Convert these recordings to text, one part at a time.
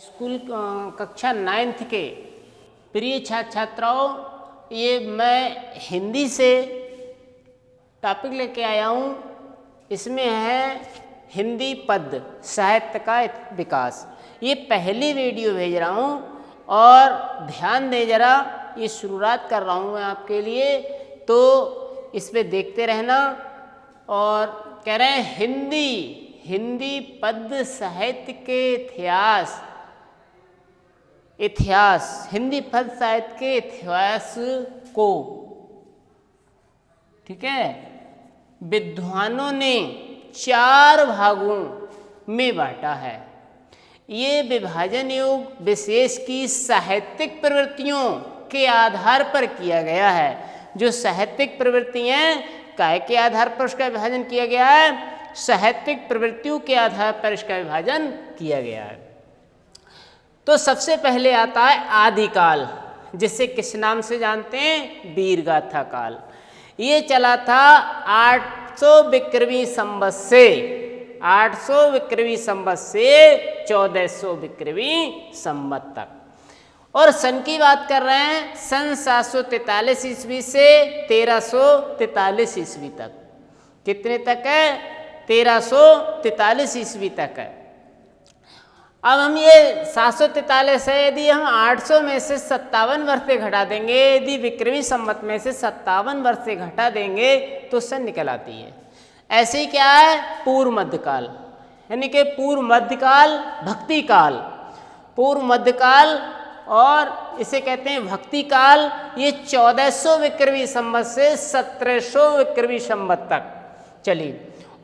School कक्षा 9th के प्रिय छात्र छात्राओं, ये मैं हिंदी से टॉपिक लेके आया हूँ। इसमें है हिंदी पद साहित्य का विकास। ये पहली वीडियो भेज रहा हूँ और ध्यान दे जरा, ये शुरुआत कर रहा हूँ मैं आपके लिए, तो इस पे देखते रहना। और कह रहे हैं हिंदी पद साहित्य के इतिहास हिंदी पद साहित्य के इतिहास को, ठीक है, विद्वानों ने 4 भागों में बांटा है। ये विभाजन योग विशेष की साहित्यिक प्रवृत्तियों के आधार पर किया गया है। जो साहित्यिक प्रवृत्तियां काय के आधार पर उसका विभाजन किया गया है? साहित्यिक प्रवृत्तियों के आधार पर इसका विभाजन किया गया है। तो सबसे पहले आता है आदिकाल, जिसे किस नाम से जानते हैं? वीरगाथा काल। ये चला था 800 विक्रमी संवत से 1400 विक्रमी संवत तक। और सन की बात कर रहे हैं सन 743 ईस्वी से 1343 ईस्वी तक। कितने तक है? 1343 ईस्वी तक है। अब हम ये 743 है, यदि हम 800 में से 57 वर्ष से घटा देंगे, यदि विक्रमी संवत में से 57 वर्ष से घटा देंगे तो सन निकल आती है। ऐसे ही क्या है? पूर्व मध्यकाल, यानी कि पूर्व मध्यकाल, भक्ति काल, पूर्व मध्यकाल और इसे कहते हैं भक्ति काल। ये 1400 विक्रमी संवत से 1700 विक्रमी संवत तक चली।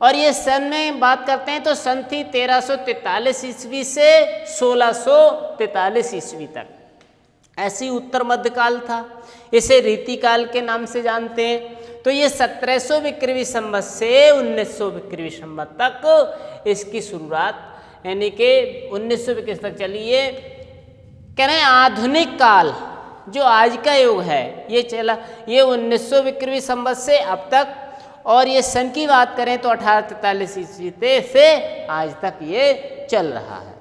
और ये सन में बात करते हैं तो सन थी 1343 ईस्वी से 1643 ईस्वी तक। ऐसी उत्तर मध्यकाल था, इसे रीतिकाल के नाम से जानते हैं। तो ये 1700 विक्रमी संवत से 1900 विक्रमी संवत तक इसकी शुरुआत, यानी कि 1900 विक्रमी तक चली। ये कह रहे हैं आधुनिक काल, जो आज का युग है, ये चला, ये 1900 विक्रमी संवत से अब तक। और ये सन की बात करें तो 1843 ईस्वी से आज तक ये चल रहा है।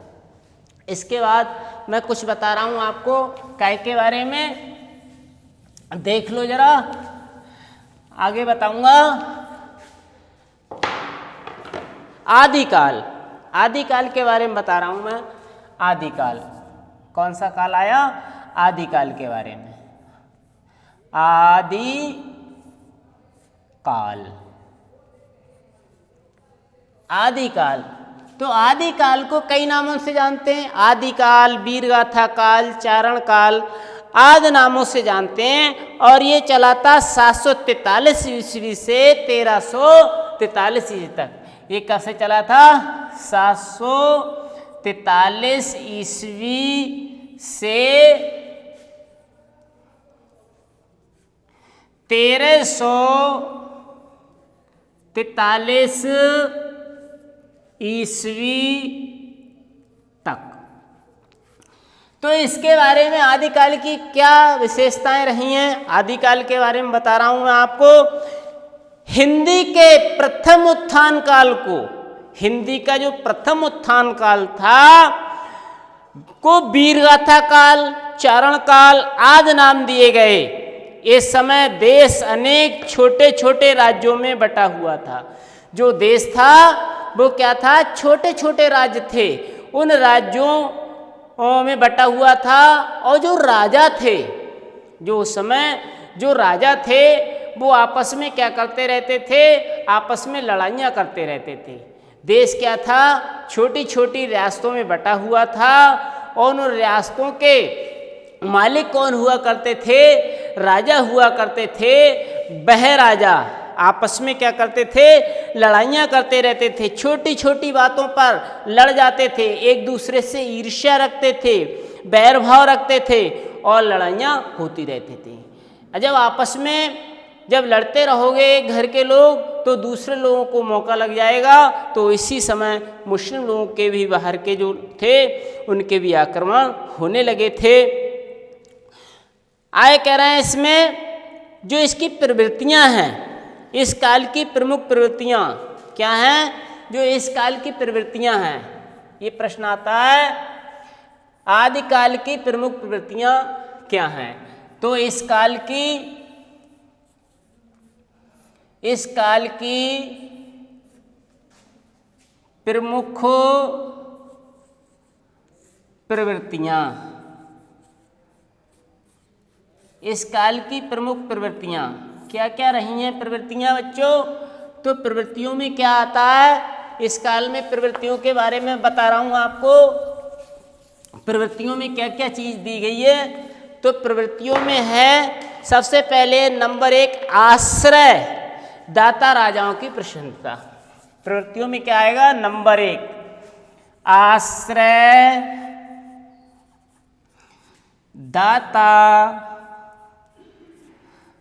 इसके बाद मैं कुछ बता रहा हूँ आपको काय के बारे में, देख लो जरा, आगे बताऊंगा। आदिकाल के बारे में बता रहा हूँ मैं। आदिकाल कौन सा काल आया? आदिकाल के बारे में। आदिकाल तो आदिकाल को कई नामों से जानते हैं। आदिकाल, वीरगाथा काल, चारण काल आदि नामों से जानते हैं। और ये चला था 743 ईस्वी से 1343 ईस्वी तक। ये कब से चला था? 743 ईस्वी से 1343 ईस्वी तक। तो इसके बारे में आदिकाल की क्या विशेषताएं रही हैं? आदिकाल के बारे में बता रहा हूं मैं आपको। हिंदी के प्रथम उत्थान काल को, हिंदी का जो प्रथम उत्थान काल था को वीरगाथा काल, चारण काल आदि नाम दिए गए। इस समय देश अनेक छोटे छोटे राज्यों में बटा हुआ था। जो देश था वो क्या था? छोटे छोटे राज्य थे। उन राज्यों में बटा हुआ था। और जो राजा थे, जो उस समय जो राजा थे, वो आपस में क्या करते रहते थे? आपस में लड़ाइयाँ करते रहते थे। देश क्या था? छोटी छोटी रियासतों में बटा हुआ था। और उन रियासतों के मालिक कौन हुआ करते थे? राजा हुआ करते थे। वह राजा आपस में क्या करते थे? लड़ाइयाँ करते रहते थे। छोटी छोटी बातों पर लड़ जाते थे, एक दूसरे से ईर्ष्या रखते थे, बैर भाव रखते थे और लड़ाइयाँ होती रहती थी। जब आपस में जब लड़ते रहोगे घर के लोग, तो दूसरे लोगों को मौका लग जाएगा। तो इसी समय मुस्लिम लोगों के भी, बाहर के जो थे, उनके भी आक्रमण होने लगे थे। आए कह रहे हैं इसमें जो इसकी प्रवृत्तियां हैं, इस काल की प्रमुख प्रवृत्तियां क्या हैं? जो इस काल की प्रवृत्तियां हैं, ये प्रश्न आता है आदिकाल की प्रमुख प्रवृत्तियां क्या हैं? तो इस काल की प्रमुख प्रवृत्तियां, इस काल की प्रमुख प्रवृत्तियां क्या क्या रही हैं प्रवृत्तियां बच्चों? तो प्रवृत्तियों में क्या आता है? इस काल में प्रवृत्तियों के बारे में बता रहा हूं आपको। प्रवृत्तियों में क्या क्या चीज दी गई है? तो प्रवृत्तियों में है सबसे पहले नंबर 1 आश्रय दाता राजाओं की प्रसन्नता। प्रवृत्तियों में क्या आएगा? नंबर 1 आश्रय दाता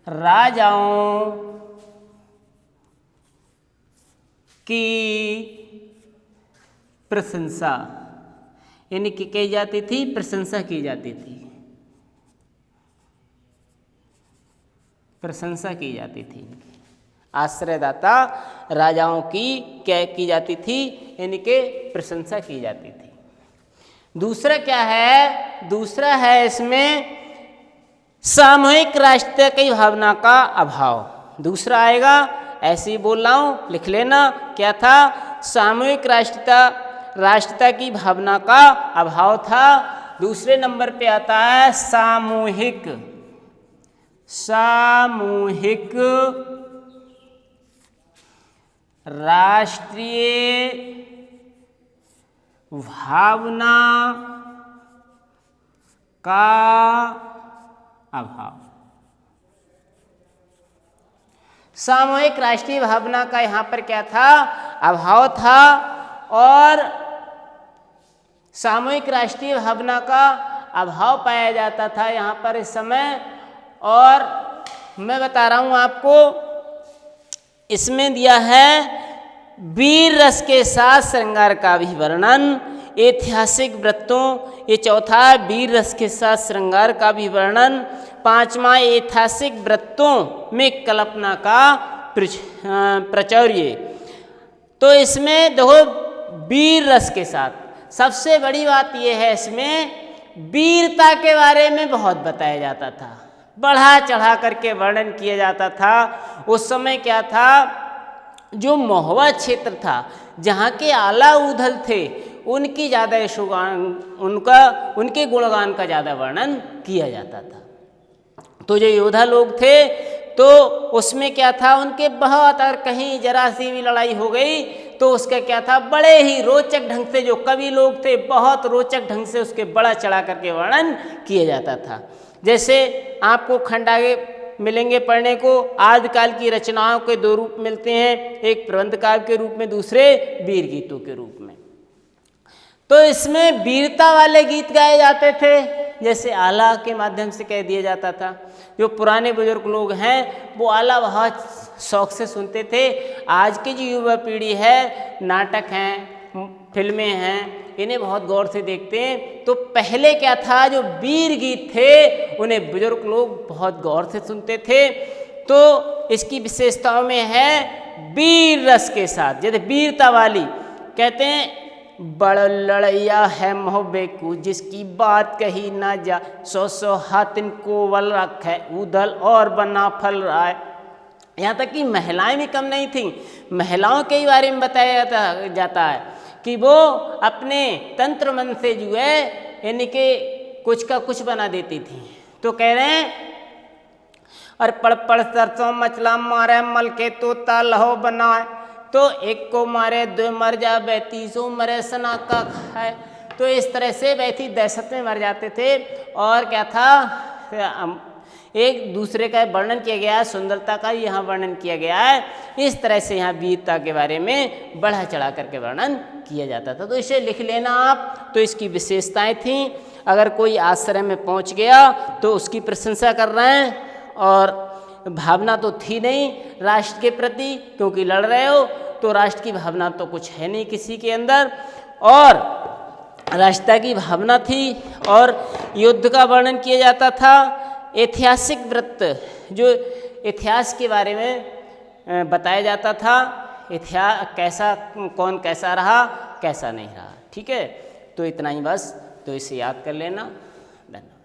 राजाओं की प्रशंसा, यानी कि कही जाती थी, प्रशंसा की जाती थी, प्रशंसा की जाती थी। आश्रयदाता राजाओं की क्या की जाती थी? यानी कि प्रशंसा की जाती थी। दूसरा क्या है? दूसरा है इसमें सामूहिक राष्ट्रीयता की भावना का अभाव। दूसरा आएगा, ऐसे ही बोल रहा हूं, लिख लेना। क्या था? सामूहिक राष्ट्रीयता की भावना का अभाव था। दूसरे नंबर पे आता है सामूहिक राष्ट्रीय भावना का अभाव। सामूहिक राष्ट्रीय भावना का यहाँ पर क्या था? अभाव था। और सामूहिक राष्ट्रीय भावना का अभाव पाया जाता था यहाँ पर इस समय। और मैं बता रहा हूँ आपको, इसमें दिया है वीर रस के साथ श्रृंगार का भी वर्णन, ऐतिहासिक व्रतों, ये चौथा है वीर रस के साथ श्रृंगार का भी वर्णन। पांचवा ऐतिहासिक व्रतों में कल्पना का प्राचुर्य। तो इसमें देखो वीर रस के साथ सबसे बड़ी बात यह है, इसमें वीरता के बारे में बहुत बताया जाता था, बढ़ा चढ़ा करके वर्णन किया जाता था। उस समय क्या था, जो महुआ क्षेत्र था, जहाँ के आला उधल थे, उनकी ज़्यादा उनके गुणगान का ज़्यादा वर्णन किया जाता था। तो जो योद्धा लोग थे, तो उसमें क्या था, उनके बहुत, अगर कहीं जरा सी भी लड़ाई हो गई तो उसका क्या था, बड़े ही रोचक ढंग से, जो कवि लोग थे बहुत रोचक ढंग से उसके बड़ा चढ़ा करके वर्णन किया जाता था। जैसे आपको खंड आगे मिलेंगे पढ़ने को, आदिकाल की रचनाओं के दो रूप मिलते हैं, एक प्रबंध काव्य के रूप में, दूसरे वीर गीतों के रूप में। तो इसमें वीरता वाले गीत गाए जाते थे, जैसे आला के माध्यम से कह दिया जाता था। जो पुराने बुजुर्ग लोग हैं वो आला बहुत शौक से सुनते थे। आज की जो युवा पीढ़ी है, नाटक हैं, फिल्में हैं, इन्हें बहुत गौर से देखते हैं। तो पहले क्या था, जो वीर गीत थे उन्हें बुजुर्ग लोग बहुत गौर से सुनते थे। तो इसकी विशेषताओं में है वीर रस के साथ, जैसे वीरता वाली, कहते हैं बड़ लड़ैया है मोहबेकू, जिसकी बात कही ना जा, 100 हाथिन को वल रखे उधल और बना फल रहा है। यहाँ तक कि महिलाएं भी कम नहीं थीं। महिलाओं के बारे में बताया जाता है कि वो अपने तंत्र मन से जो है, यानी कि कुछ का कुछ बना देती थी। तो कह रहे हैं, और पड़ पड़ सरसों मचला मारे मल के तो तालहो बनाए, तो एक को मारे दो मर जा, 32 मरे सना का खाए। तो इस तरह से वैसी दहशत में मर जाते थे। और क्या था, एक दूसरे का वर्णन किया गया है, सुंदरता का यहाँ वर्णन किया गया है। इस तरह से यहाँ वीरता के बारे में बढ़ा चढ़ा करके वर्णन किया जाता था। तो इसे लिख लेना आप। तो इसकी विशेषताएं थीं, अगर कोई आश्रय में पहुँच गया तो उसकी प्रशंसा कर रहे हैं, और भावना तो थी नहीं राष्ट्र के प्रति, क्योंकि लड़ रहे हो, तो राष्ट्र की भावना तो कुछ है नहीं किसी के अंदर, और राष्ट्रता की भावना थी, और युद्ध का वर्णन किया जाता था। ऐतिहासिक वृत्त, जो इतिहास के बारे में बताया जाता था, इतिहास कैसा, कौन कैसा रहा, कैसा नहीं रहा। ठीक है, तो इतना ही बस तो इसे याद कर लेना। धन्यवाद।